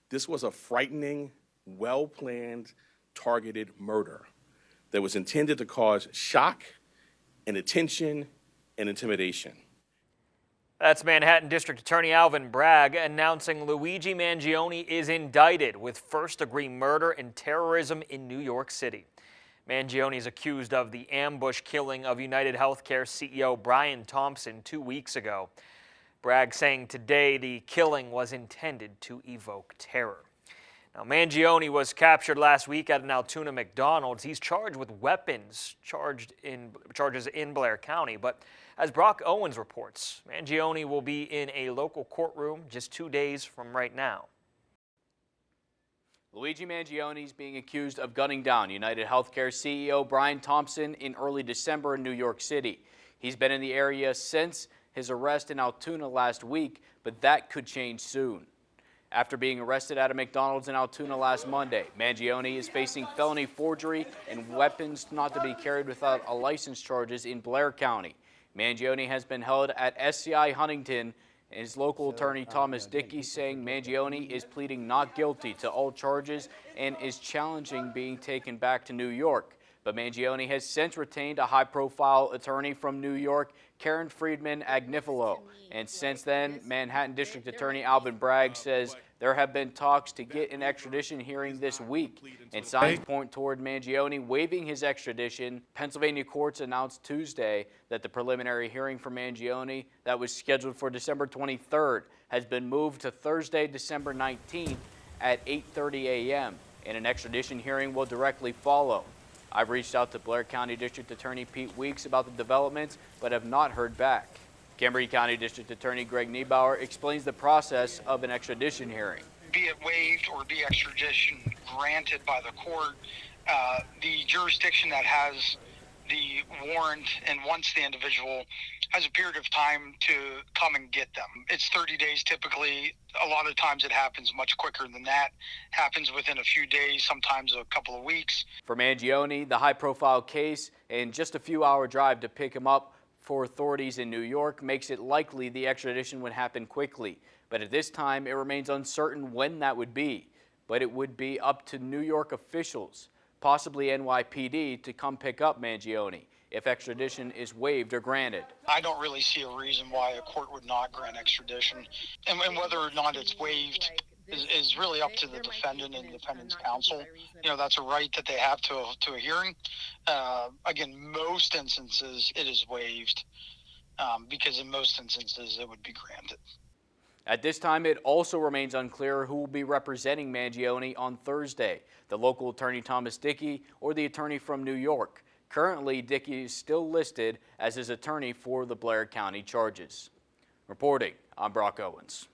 This was a frightening, well-planned, targeted murder that was intended to cause shock and attention and intimidation. That's Manhattan District Attorney Alvin Bragg announcing Luigi Mangione is indicted with first-degree murder and terrorism in New York City. Mangione is accused of the ambush killing of UnitedHealthcare CEO Brian Thompson 2 weeks ago. Bragg saying today the killing was intended to evoke terror. Now, Mangione was captured last week at an Altoona McDonald's. He's charged with weapons charges in Blair County. But as Brock Owens reports, Mangione will be in a local courtroom just 2 days from right now. Luigi Mangione is being accused of gunning down UnitedHealthcare CEO Brian Thompson in early December in New York City. He's been in the area since his arrest in Altoona last week, but that could change soon. After being arrested at a McDonald's in Altoona last Monday, Mangione is facing felony forgery and weapons not to be carried without a license charges in Blair County. Mangione has been held at SCI Huntington, and his local attorney Thomas Dickey saying Mangione is pleading not guilty to all charges and is challenging being taken back to New York. But Mangione has since retained a high-profile attorney from New York, Karen Friedman Agnifilo. And since then, Manhattan District Attorney Alvin Bragg says there have been talks to get an extradition hearing this week, and signs point toward Mangione waiving his extradition. Pennsylvania courts announced Tuesday that the preliminary hearing for Mangione that was scheduled for December 23rd has been moved to Thursday, December 19th at 8:30 a.m., and an extradition hearing will directly follow. I've reached out to Blair County District Attorney Pete Weeks about the developments, but have not heard back. Cambria County District Attorney Greg Niebauer explains the process of an extradition hearing. Be it waived or be extradition granted by the court, the jurisdiction that has the warrant and wants the individual has a period of time to come and get them. It's 30 days typically. A lot of times it happens much quicker than that. Happens within a few days, sometimes a couple of weeks. For Mangione, the high-profile case and just a few-hour drive to pick him up for authorities in New York makes it likely the extradition would happen quickly. But at this time, it remains uncertain when that would be. But it would be up to New York officials, possibly NYPD, to come pick up Mangione if extradition is waived or granted. I don't really see a reason why a court would not grant extradition. And whether or not it's waived is really up to the defendant and defendant's counsel. You know, that's a right that they have to a hearing. Again, most instances it is waived because in most instances it would be granted. At this time, it also remains unclear who will be representing Mangione on Thursday, the local attorney Thomas Dickey or the attorney from New York. Currently, Dickey is still listed as his attorney for the Blair County charges. Reporting, I'm Brock Owens.